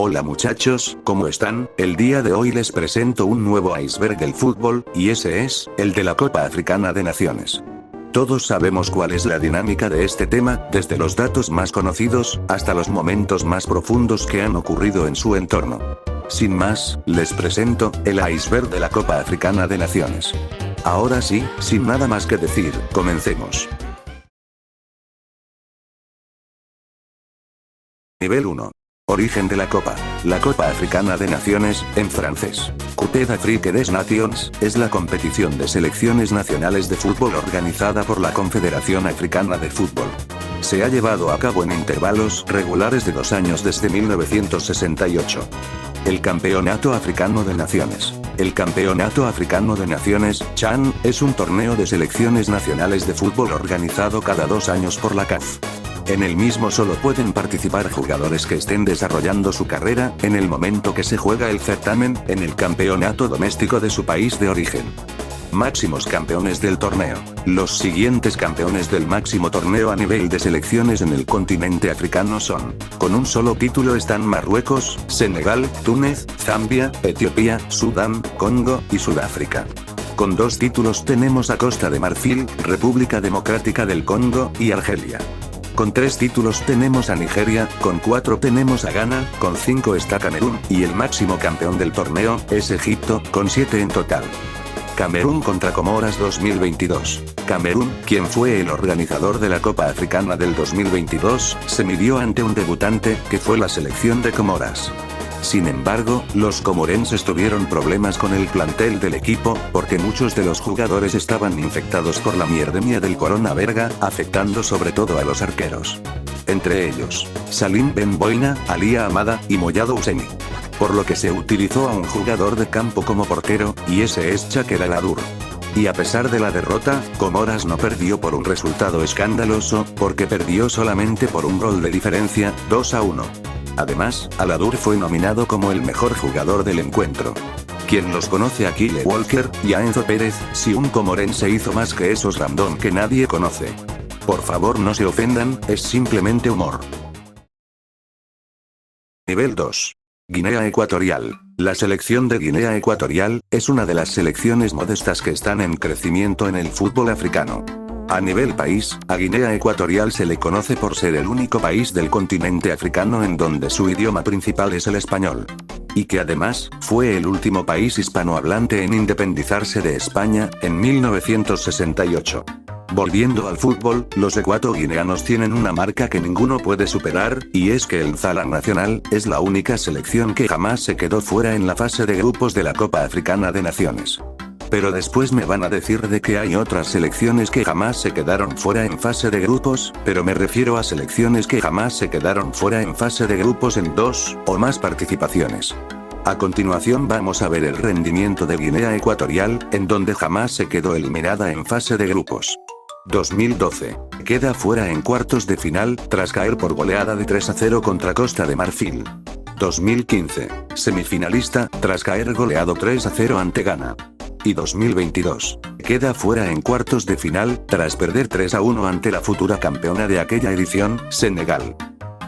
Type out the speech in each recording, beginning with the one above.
Hola muchachos, ¿cómo están? El día de hoy les presento un nuevo iceberg del fútbol, y ese es, el de la Copa Africana de Naciones. Todos sabemos cuál es la dinámica de este tema, desde los datos más conocidos, hasta los momentos más profundos que han ocurrido en su entorno. Sin más, les presento, el iceberg de la Copa Africana de Naciones. Ahora sí, sin nada más que decir, comencemos. Nivel 1. Origen de la Copa. La Copa Africana de Naciones, en francés, Coupe d'Afrique des Nations, es la competición de selecciones nacionales de fútbol organizada por la Confederación Africana de Fútbol. Se ha llevado a cabo en intervalos regulares de 2 años desde 1968. El Campeonato Africano de Naciones. El Campeonato Africano de Naciones, CHAN, es un torneo de selecciones nacionales de fútbol organizado cada 2 años por la CAF. En el mismo solo pueden participar jugadores que estén desarrollando su carrera, en el momento que se juega el certamen, en el campeonato doméstico de su país de origen. Máximos campeones del torneo. Los siguientes campeones del máximo torneo a nivel de selecciones en el continente africano son: con un solo título están Marruecos, Senegal, Túnez, Zambia, Etiopía, Sudán, Congo y Sudáfrica. Con 2 títulos tenemos a Costa de Marfil, República Democrática del Congo y Argelia. Con 3 títulos tenemos a Nigeria, con 4 tenemos a Ghana, con 5 está Camerún, y el máximo campeón del torneo es Egipto, con 7 en total. Camerún contra Comoras 2022. Camerún, quien fue el organizador de la Copa Africana del 2022, se midió ante un debutante, que fue la selección de Comoras. Sin embargo, los comorenses tuvieron problemas con el plantel del equipo, porque muchos de los jugadores estaban infectados por la mierdemia del coronavirus, afectando sobre todo a los arqueros. Entre ellos, Salim Ben Boina, Alia Amada, y Moyado Ouseni. Por lo que se utilizó a un jugador de campo como portero, y ese es Chaker Aladour. Y a pesar de la derrota, Comoras no perdió por un resultado escandaloso, porque perdió solamente por un gol de diferencia, 2-1. Además, Aladour fue nominado como el mejor jugador del encuentro. Quien los conoce a Kyle Walker y a Enzo Pérez, si un comorense hizo más que esos random que nadie conoce. Por favor no se ofendan, es simplemente humor. Nivel 2. Guinea Ecuatorial. La selección de Guinea Ecuatorial, es una de las selecciones modestas que están en crecimiento en el fútbol africano. A nivel país, a Guinea Ecuatorial se le conoce por ser el único país del continente africano en donde su idioma principal es el español. Y que además, fue el último país hispanohablante en independizarse de España, en 1968. Volviendo al fútbol, los ecuatoguineanos tienen una marca que ninguno puede superar, y es que el Zala Nacional, es la única selección que jamás se quedó fuera en la fase de grupos de la Copa Africana de Naciones. Pero después me van a decir de que hay otras selecciones que jamás se quedaron fuera en fase de grupos, pero me refiero a selecciones que jamás se quedaron fuera en fase de grupos en 2 o más participaciones. A continuación vamos a ver el rendimiento de Guinea Ecuatorial, en donde jamás se quedó eliminada en fase de grupos. 2012. Queda fuera en cuartos de final, tras caer por goleada de 3-0 contra Costa de Marfil. 2015. Semifinalista, tras caer goleado 3-0 ante Ghana. Y 2022. Queda fuera en cuartos de final, tras perder 3-1 ante la futura campeona de aquella edición, Senegal.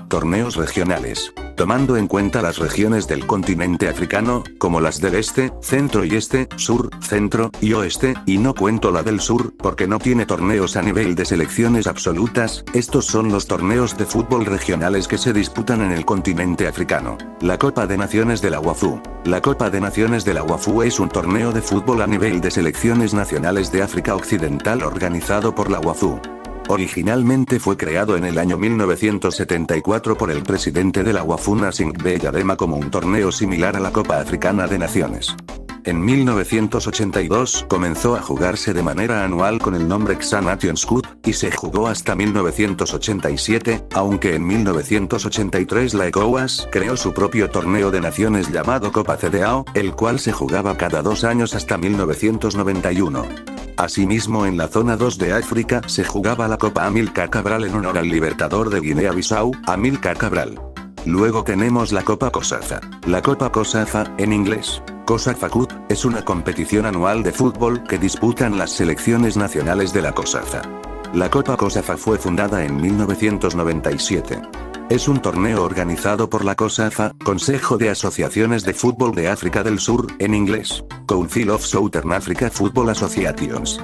Torneos regionales. Tomando en cuenta las regiones del continente africano, como las del este, centro y este, sur, centro y oeste, y no cuento la del sur, porque no tiene torneos a nivel de selecciones absolutas, estos son los torneos de fútbol regionales que se disputan en el continente africano. La Copa de Naciones de la WAFU. La Copa de Naciones de la WAFU es un torneo de fútbol a nivel de selecciones nacionales de África Occidental organizado por la WAFU. Originalmente fue creado en el año 1974 por el presidente de la WAFU Nassim Belladema como un torneo similar a la Copa Africana de Naciones. En 1982 comenzó a jugarse de manera anual con el nombre XA Nations Cup, y se jugó hasta 1987, aunque en 1983 la ECOWAS creó su propio torneo de naciones llamado Copa CEDEAO, el cual se jugaba cada 2 años hasta 1991. Asimismo en la zona 2 de África se jugaba la Copa Amilcar Cabral en honor al libertador de Guinea-Bissau, Amilcar Cabral. Luego tenemos la Copa COSAFA. La Copa COSAFA, en inglés, COSAFA Cup, es una competición anual de fútbol que disputan las selecciones nacionales de la COSAFA. La Copa COSAFA fue fundada en 1997. Es un torneo organizado por la COSAFA, Consejo de Asociaciones de Fútbol de África del Sur, en inglés, Council of Southern Africa Football Associations.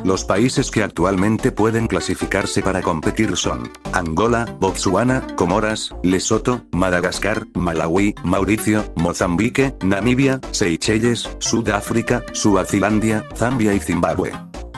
Los países que actualmente pueden clasificarse para competir son Angola, Botsuana, Comoras, Lesoto, Madagascar, Malawi, Mauricio, Mozambique, Namibia, Seychelles, Sudáfrica, Suazilandia, Zambia y Zimbabue.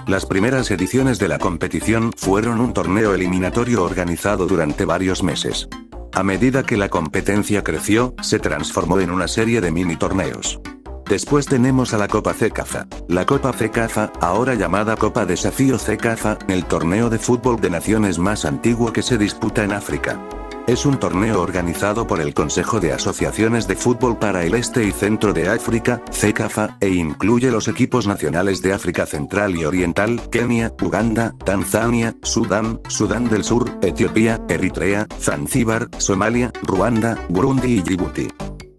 Las primeras ediciones de la competición fueron un torneo eliminatorio organizado durante varios meses. A medida que la competencia creció, se transformó en una serie de mini torneos. Después tenemos a la Copa CECAFA. La Copa CECAFA, ahora llamada Copa Desafío CECAFA, el torneo de fútbol de naciones más antiguo que se disputa en África. Es un torneo organizado por el Consejo de Asociaciones de Fútbol para el Este y Centro de África, CECAFA, e incluye los equipos nacionales de África Central y Oriental, Kenia, Uganda, Tanzania, Sudán, Sudán del Sur, Etiopía, Eritrea, Zanzíbar, Somalia, Ruanda, Burundi y Djibouti.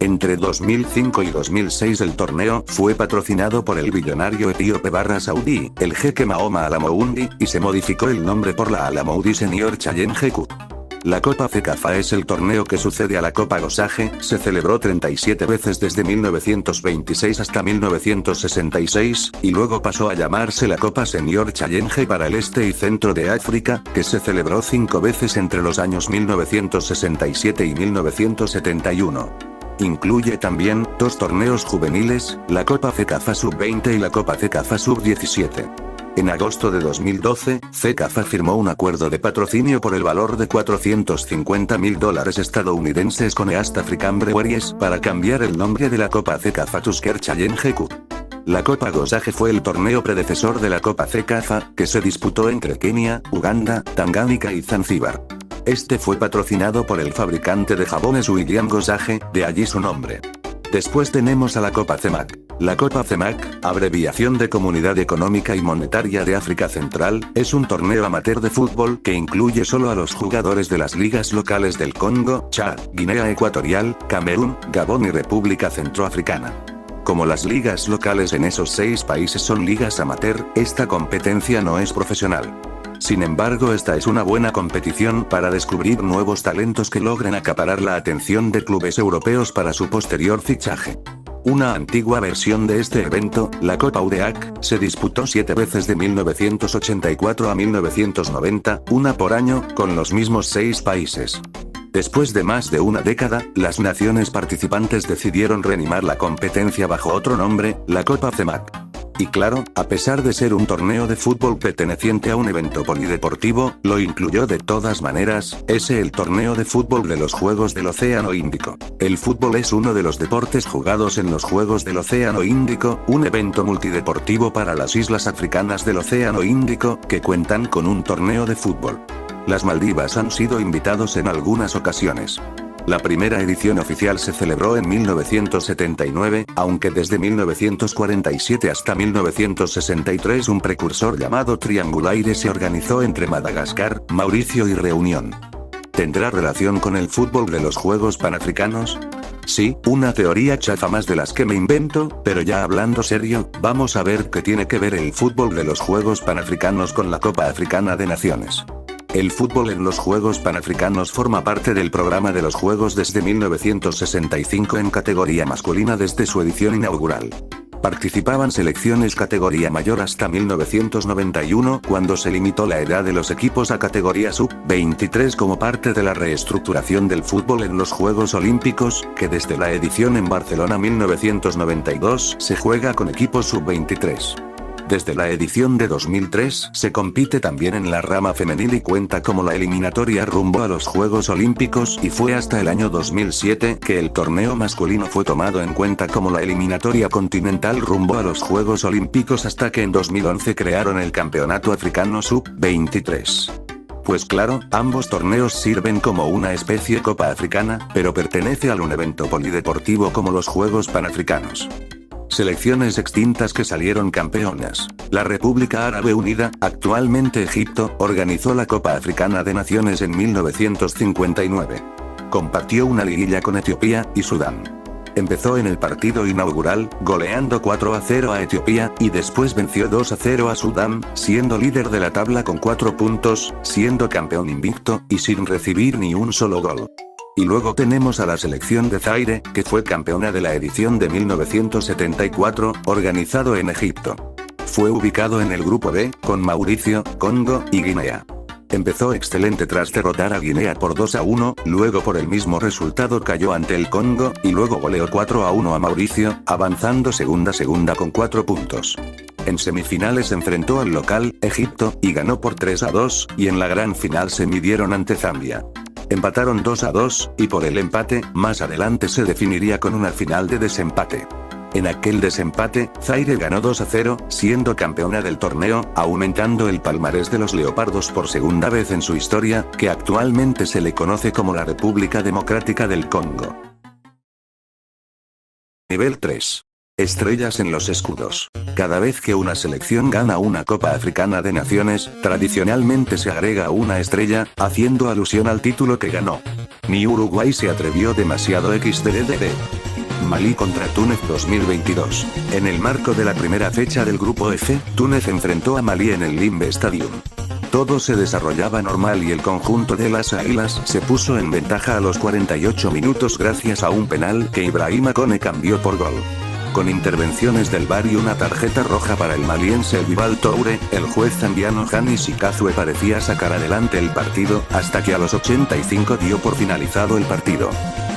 Entre 2005 y 2006 el torneo fue patrocinado por el billonario etíope Saudí, el jeque Mahoma Alamoudi, y se modificó el nombre por la Alamoudi Senior Challenge Cup. La Copa CECAFA es el torneo que sucede a la Copa Gosage, se celebró 37 veces desde 1926 hasta 1966, y luego pasó a llamarse la Copa Senior Challenge para el Este y Centro de África, que se celebró 5 veces entre los años 1967 y 1971. Incluye también 2 torneos juveniles, la Copa CECAFA Sub-20 y la Copa CECAFA Sub-17. En agosto de 2012, CECAFA firmó un acuerdo de patrocinio por el valor de $450.000 estadounidenses con East African Breweries para cambiar el nombre de la Copa CECAFA Tusker Challenge Cup. La Copa Gosage fue el torneo predecesor de la Copa CECAFA, que se disputó entre Kenia, Uganda, Tanganica y Zanzíbar. Este fue patrocinado por el fabricante de jabones William Gosage, de allí su nombre. Después tenemos a la Copa CEMAC. La Copa CEMAC, abreviación de Comunidad Económica y Monetaria de África Central, es un torneo amateur de fútbol que incluye solo a los jugadores de las ligas locales del Congo, Chad, Guinea Ecuatorial, Camerún, Gabón y República Centroafricana. Como las ligas locales en esos 6 países son ligas amateur, esta competencia no es profesional. Sin embargo, esta es una buena competición para descubrir nuevos talentos que logren acaparar la atención de clubes europeos para su posterior fichaje. Una antigua versión de este evento, la Copa UDEAC, se disputó 7 veces de 1984 a 1990, una por año, con los mismos 6 países. Después de más de una década, las naciones participantes decidieron reanimar la competencia bajo otro nombre, la Copa CEMAC. Y claro, a pesar de ser un torneo de fútbol perteneciente a un evento polideportivo, lo incluyó de todas maneras, es el torneo de fútbol de los Juegos del Océano Índico. El fútbol es uno de los deportes jugados en los Juegos del Océano Índico, un evento multideportivo para las islas africanas del Océano Índico, que cuentan con un torneo de fútbol. Las Maldivas han sido invitados en algunas ocasiones. La primera edición oficial se celebró en 1979, aunque desde 1947 hasta 1963 un precursor llamado Triangulaire se organizó entre Madagascar, Mauricio y Reunión. ¿Tendrá relación con el fútbol de los Juegos Panafricanos? Sí, una teoría chafa más de las que me invento, pero ya hablando serio, vamos a ver qué tiene que ver el fútbol de los Juegos Panafricanos con la Copa Africana de Naciones. El fútbol en los Juegos Panafricanos forma parte del programa de los Juegos desde 1965 en categoría masculina desde su edición inaugural. Participaban selecciones categoría mayor hasta 1991, cuando se limitó la edad de los equipos a categoría sub-23 como parte de la reestructuración del fútbol en los Juegos Olímpicos, que desde la edición en Barcelona 1992 se juega con equipos sub-23. Desde la edición de 2003, se compite también en la rama femenil y cuenta como la eliminatoria rumbo a los Juegos Olímpicos y fue hasta el año 2007 que el torneo masculino fue tomado en cuenta como la eliminatoria continental rumbo a los Juegos Olímpicos hasta que en 2011 crearon el Campeonato Africano Sub-23. Pues claro, ambos torneos sirven como una especie Copa Africana, pero pertenece a un evento polideportivo como los Juegos Panafricanos. Selecciones extintas que salieron campeonas. La República Árabe Unida, actualmente Egipto, organizó la Copa Africana de Naciones en 1959. Compartió una liguilla con Etiopía y Sudán. Empezó en el partido inaugural, goleando 4-0 a Etiopía, y después venció 2-0 a Sudán, siendo líder de la tabla con 4 puntos, siendo campeón invicto, y sin recibir ni un solo gol. Y luego tenemos a la selección de Zaire, que fue campeona de la edición de 1974, organizado en Egipto. Fue ubicado en el grupo B, con Mauricio, Congo, y Guinea. Empezó excelente tras derrotar a Guinea por 2-1, luego por el mismo resultado cayó ante el Congo, y luego goleó 4-1 a Mauricio, avanzando segunda con 4 puntos. En semifinales enfrentó al local, Egipto, y ganó por 3-2, y en la gran final se midieron ante Zambia. Empataron 2-2, y por el empate, más adelante se definiría con una final de desempate. En aquel desempate, Zaire ganó 2-0, siendo campeona del torneo, aumentando el palmarés de los leopardos por segunda vez en su historia, que actualmente se le conoce como la República Democrática del Congo. Nivel 3. Estrellas en los escudos. Cada vez que una selección gana una Copa Africana de Naciones, tradicionalmente se agrega una estrella, haciendo alusión al título que ganó. Ni Uruguay se atrevió demasiado xddd. Malí contra Túnez 2022. En el marco de la primera fecha del grupo F, Túnez enfrentó a Malí en el Limbe Stadium. Todo se desarrollaba normal y el conjunto de las Águilas se puso en ventaja a los 48 minutos gracias a un penal que Ibrahima Kone cambió por gol. Con intervenciones del VAR y una tarjeta roja para el maliense Vival Toure, el juez zambiano Hanis Sikazwe parecía sacar adelante el partido, hasta que a los 85 dio por finalizado el partido.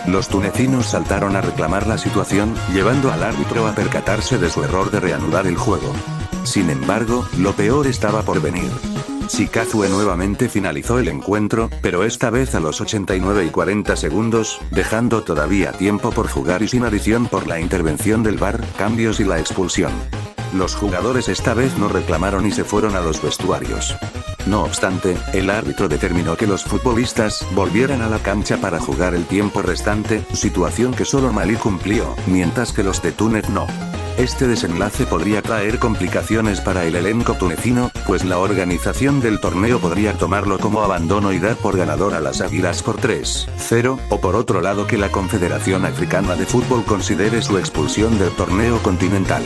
Los tunecinos saltaron a reclamar la situación, llevando al árbitro a percatarse de su error de reanudar el juego. Sin embargo, lo peor estaba por venir. Sikazwe nuevamente finalizó el encuentro, pero esta vez a los 89 y 40 segundos, dejando todavía tiempo por jugar y sin adición por la intervención del VAR, cambios y la expulsión. Los jugadores esta vez no reclamaron y se fueron a los vestuarios. No obstante, el árbitro determinó que los futbolistas volvieran a la cancha para jugar el tiempo restante, situación que solo Malí cumplió, mientras que los de Túnez no. Este desenlace podría traer complicaciones para el elenco tunecino, pues la organización del torneo podría tomarlo como abandono y dar por ganador a las Águilas por 3-0, o por otro lado que la Confederación Africana de Fútbol considere su expulsión del torneo continental.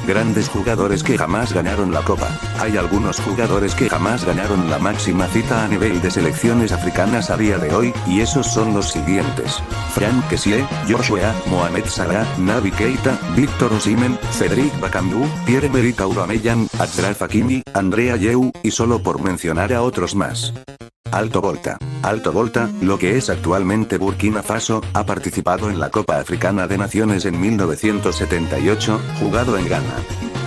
Grandes jugadores que jamás ganaron la Copa. Hay algunos jugadores que jamás ganaron la máxima cita a nivel de selecciones africanas a día de hoy, y esos son los siguientes: Franck Kessié, Joshua, Mohamed Salah, Naby Keita, Victor Osimhen, Cédric Bakambu, Pierre-Emerick Aubameyang, Achraf Hakimi, Andrea Ayew, y solo por mencionar a otros más. Alto Volta. Alto Volta, lo que es actualmente Burkina Faso, ha participado en la Copa Africana de Naciones en 1978, jugado en Ghana.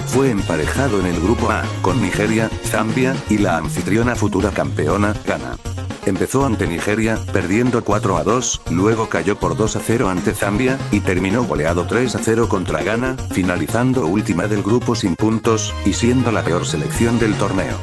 Fue emparejado en el grupo A, con Nigeria, Zambia, y la anfitriona futura campeona, Ghana. Empezó ante Nigeria, perdiendo 4-2, luego cayó por 2-0 ante Zambia, y terminó goleado 3-0 contra Ghana, finalizando última del grupo sin puntos, y siendo la peor selección del torneo.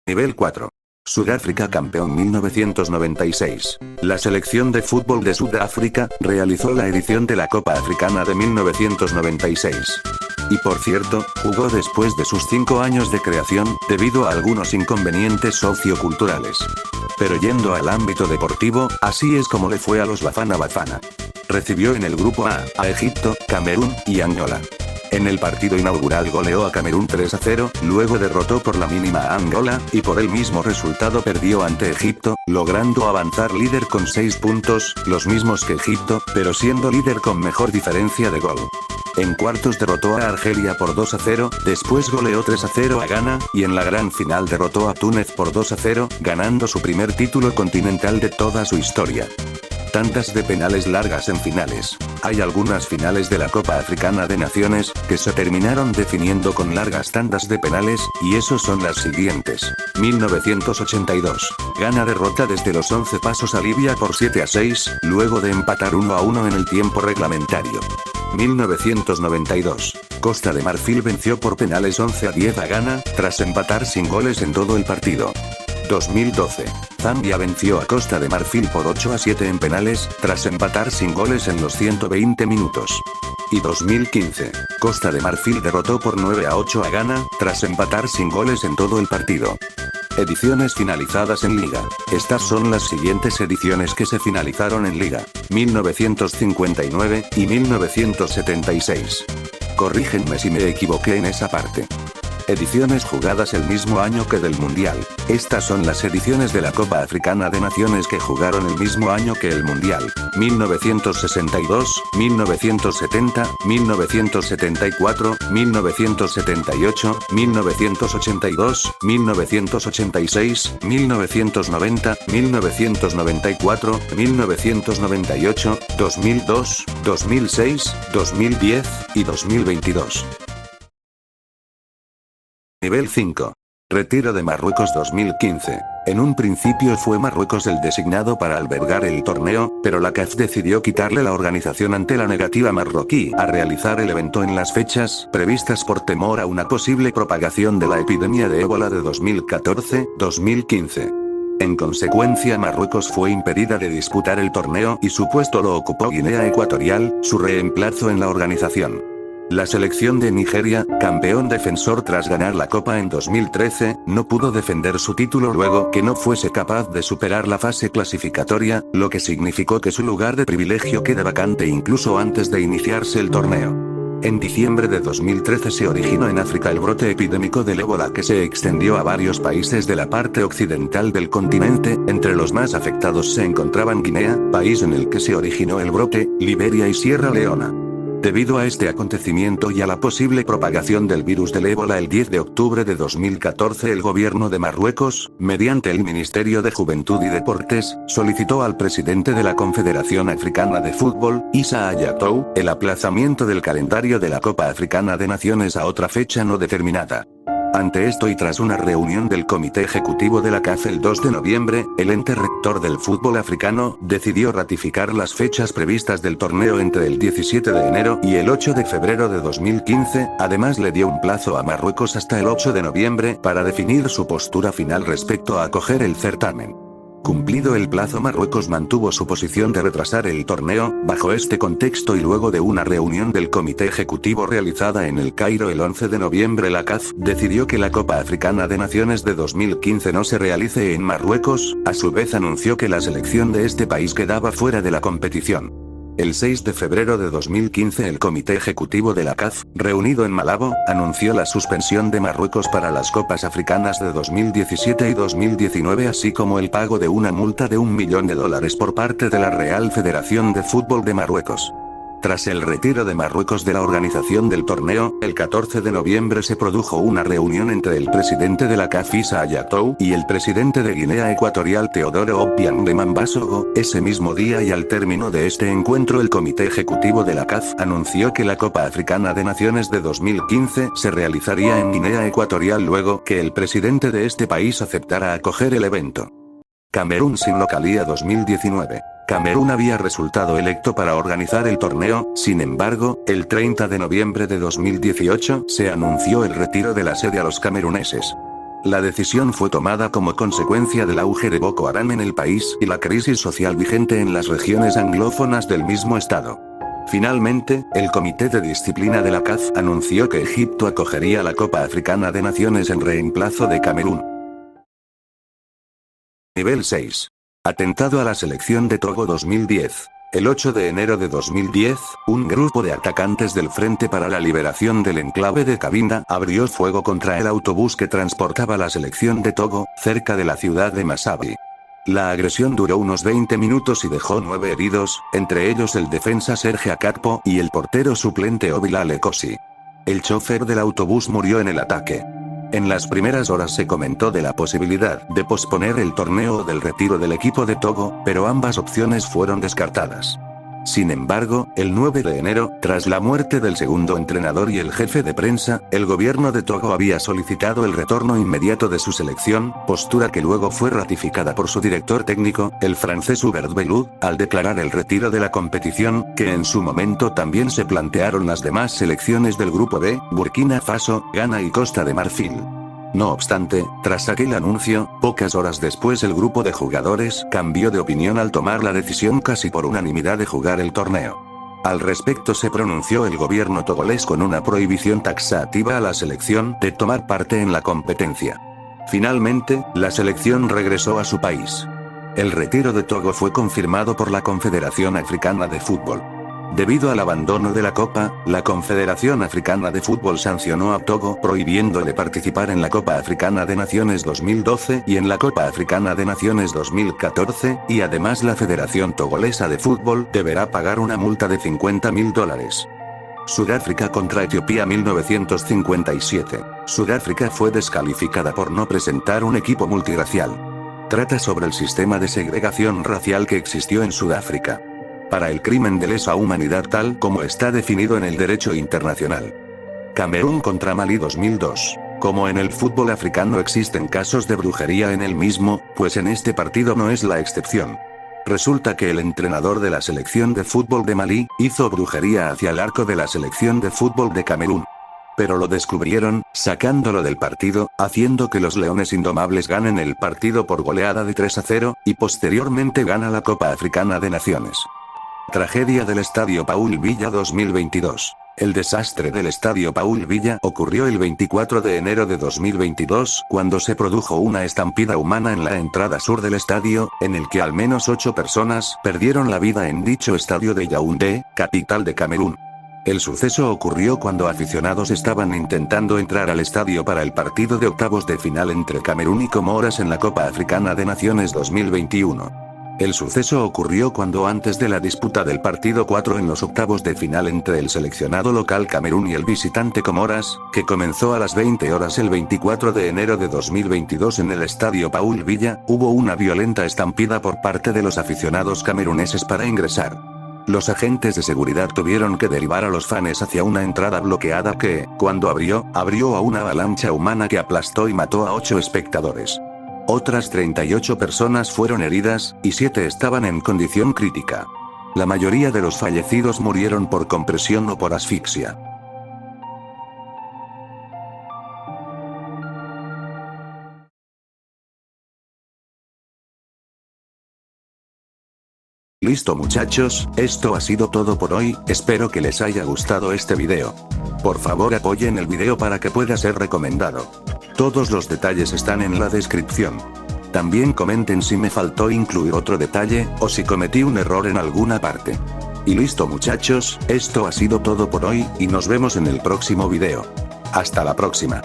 Nivel 4. Sudáfrica campeón 1996. La selección de fútbol de Sudáfrica realizó la edición de la Copa Africana de 1996. Y por cierto, jugó después de sus 5 años de creación, debido a algunos inconvenientes socioculturales. Pero yendo al ámbito deportivo, así es como le fue a los Bafana Bafana. Recibió en el grupo A Egipto, Camerún y Angola. En el partido inaugural goleó a Camerún 3-0, luego derrotó por la mínima a Angola, y por el mismo resultado perdió ante Egipto, logrando avanzar líder con 6 puntos, los mismos que Egipto, pero siendo líder con mejor diferencia de gol. En cuartos derrotó a Argelia por 2-0, después goleó 3-0 a Ghana, y en la gran final derrotó a Túnez por 2-0, ganando su primer título continental de toda su historia. Tandas de penales largas en finales. Hay algunas finales de la Copa Africana de Naciones, que se terminaron definiendo con largas tandas de penales, y esos son las siguientes. 1982. Ghana derrota desde los 11 pasos a Libia por 7-6, luego de empatar 1-1 en el tiempo reglamentario. 1992. Costa de Marfil venció por penales 11-10 a Ghana, tras empatar sin goles en todo el partido. 2012. Zambia venció a Costa de Marfil por 8-7 en penales, tras empatar sin goles en los 120 minutos. Y 2015. Costa de Marfil derrotó por 9-8 a Ghana, tras empatar sin goles en todo el partido. Ediciones finalizadas en Liga. Estas son las siguientes ediciones que se finalizaron en Liga: 1959 y 1976. Corrígenme si me equivoqué en esa parte. Ediciones jugadas el mismo año que del Mundial. Estas son las ediciones de la Copa Africana de Naciones que jugaron el mismo año que el Mundial: 1962, 1970, 1974, 1978, 1982, 1986, 1990, 1994, 1998, 2002, 2006, 2010 y 2022. Nivel 5. Retiro de Marruecos 2015. En un principio fue Marruecos el designado para albergar el torneo, pero la CAF decidió quitarle la organización ante la negativa marroquí a realizar el evento en las fechas previstas por temor a una posible propagación de la epidemia de ébola de 2014-2015. En consecuencia, Marruecos fue impedida de disputar el torneo y su puesto lo ocupó Guinea Ecuatorial, su reemplazo en la organización. La selección de Nigeria, campeón defensor tras ganar la Copa en 2013, no pudo defender su título luego que no fuese capaz de superar la fase clasificatoria, lo que significó que su lugar de privilegio queda vacante incluso antes de iniciarse el torneo. En diciembre de 2013 se originó en África el brote epidémico del ébola que se extendió a varios países de la parte occidental del continente. Entre los más afectados se encontraban Guinea, país en el que se originó el brote, Liberia y Sierra Leona. Debido a este acontecimiento y a la posible propagación del virus del ébola, el 10 de octubre de 2014 el gobierno de Marruecos, mediante el Ministerio de Juventud y Deportes, solicitó al presidente de la Confederación Africana de Fútbol, Issa Hayatou, el aplazamiento del calendario de la Copa Africana de Naciones a otra fecha no determinada. Ante esto y tras una reunión del Comité Ejecutivo de la CAF el 2 de noviembre, el ente rector del fútbol africano decidió ratificar las fechas previstas del torneo entre el 17 de enero y el 8 de febrero de 2015, además le dio un plazo a Marruecos hasta el 8 de noviembre para definir su postura final respecto a acoger el certamen. Cumplido el plazo, Marruecos mantuvo su posición de retrasar el torneo. Bajo este contexto y luego de una reunión del Comité Ejecutivo realizada en El Cairo el 11 de noviembre, la CAF decidió que la Copa Africana de Naciones de 2015 no se realice en Marruecos. A su vez anunció que la selección de este país quedaba fuera de la competición. El 6 de febrero de 2015 el Comité Ejecutivo de la CAF, reunido en Malabo, anunció la suspensión de Marruecos para las Copas Africanas de 2017 y 2019, así como el pago de una multa de $1 millón por parte de la Real Federación de Fútbol de Marruecos. Tras el retiro de Marruecos de la organización del torneo, el 14 de noviembre se produjo una reunión entre el presidente de la CAF Issa Hayatou y el presidente de Guinea Ecuatorial Teodoro Obiang de Mambasogo. Ese mismo día y al término de este encuentro el Comité Ejecutivo de la CAF anunció que la Copa Africana de Naciones de 2015 se realizaría en Guinea Ecuatorial luego que el presidente de este país aceptara acoger el evento. Camerún sin localía 2019. Camerún había resultado electo para organizar el torneo, sin embargo, el 30 de noviembre de 2018 se anunció el retiro de la sede a los cameruneses. La decisión fue tomada como consecuencia del auge de Boko Haram en el país y la crisis social vigente en las regiones anglófonas del mismo estado. Finalmente, el Comité de Disciplina de la CAF anunció que Egipto acogería la Copa Africana de Naciones en reemplazo de Camerún. Nivel 6. Atentado a la selección de Togo 2010. El 8 de enero de 2010, un grupo de atacantes del Frente para la Liberación del Enclave de Cabinda abrió fuego contra el autobús que transportaba la selección de Togo, cerca de la ciudad de Masabi. La agresión duró unos 20 minutos y dejó 9 heridos, entre ellos el defensa Serge Akakpo y el portero suplente Obilale Kosi. El chofer del autobús murió en el ataque. En las primeras horas se comentó de la posibilidad de posponer el torneo o del retiro del equipo de Togo, pero ambas opciones fueron descartadas. Sin embargo, el 9 de enero, tras la muerte del segundo entrenador y el jefe de prensa, el gobierno de Togo había solicitado el retorno inmediato de su selección, postura que luego fue ratificada por su director técnico, el francés Hubert Belloud, al declarar el retiro de la competición, que en su momento también se plantearon las demás selecciones del Grupo B, Burkina Faso, Ghana y Costa de Marfil. No obstante, tras aquel anuncio, pocas horas después el grupo de jugadores cambió de opinión al tomar la decisión casi por unanimidad de jugar el torneo. Al respecto se pronunció el gobierno togolés con una prohibición taxativa a la selección de tomar parte en la competencia. Finalmente, la selección regresó a su país. El retiro de Togo fue confirmado por la Confederación Africana de Fútbol. Debido al abandono de la Copa, la Confederación Africana de Fútbol sancionó a Togo prohibiéndole participar en la Copa Africana de Naciones 2012 y en la Copa Africana de Naciones 2014, y además la Federación Togolesa de Fútbol deberá pagar una multa de $50.000. Sudáfrica contra Etiopía 1957. Sudáfrica fue descalificada por no presentar un equipo multirracial. Trata sobre el sistema de segregación racial que existió en Sudáfrica. Para el crimen de lesa humanidad tal como está definido en el derecho internacional. Camerún contra Malí 2002. Como en el fútbol africano existen casos de brujería en el mismo, pues en este partido no es la excepción. Resulta que el entrenador de la selección de fútbol de Malí hizo brujería hacia el arco de la selección de fútbol de Camerún. Pero lo descubrieron, sacándolo del partido, haciendo que los Leones Indomables ganen el partido por goleada de 3-0, y posteriormente gana la Copa Africana de Naciones. Tragedia del Estadio Paul Villa 2022. El desastre del Estadio Paul Villa ocurrió el 24 de enero de 2022, cuando se produjo una estampida humana en la entrada sur del estadio, en el que al menos 8 personas perdieron la vida en dicho estadio de Yaoundé, capital de Camerún. El suceso ocurrió cuando aficionados estaban intentando entrar al estadio para el partido de octavos de final entre Camerún y Comoras en la Copa Africana de Naciones 2021. El suceso ocurrió cuando antes de la disputa del partido 4 en los octavos de final entre el seleccionado local Camerún y el visitante Comoras, que comenzó a las 20 horas el 24 de enero de 2022 en el Estadio Paul Villa, hubo una violenta estampida por parte de los aficionados cameruneses para ingresar. Los agentes de seguridad tuvieron que derivar a los fans hacia una entrada bloqueada que, cuando abrió a una avalancha humana que aplastó y mató a 8 espectadores. Otras 38 personas fueron heridas, y 7 estaban en condición crítica. La mayoría de los fallecidos murieron por compresión o por asfixia. Listo muchachos, esto ha sido todo por hoy, espero que les haya gustado este video. Por favor apoyen el video para que pueda ser recomendado. Todos los detalles están en la descripción. También comenten si me faltó incluir otro detalle, o si cometí un error en alguna parte. Y listo muchachos, esto ha sido todo por hoy, y nos vemos en el próximo video. Hasta la próxima.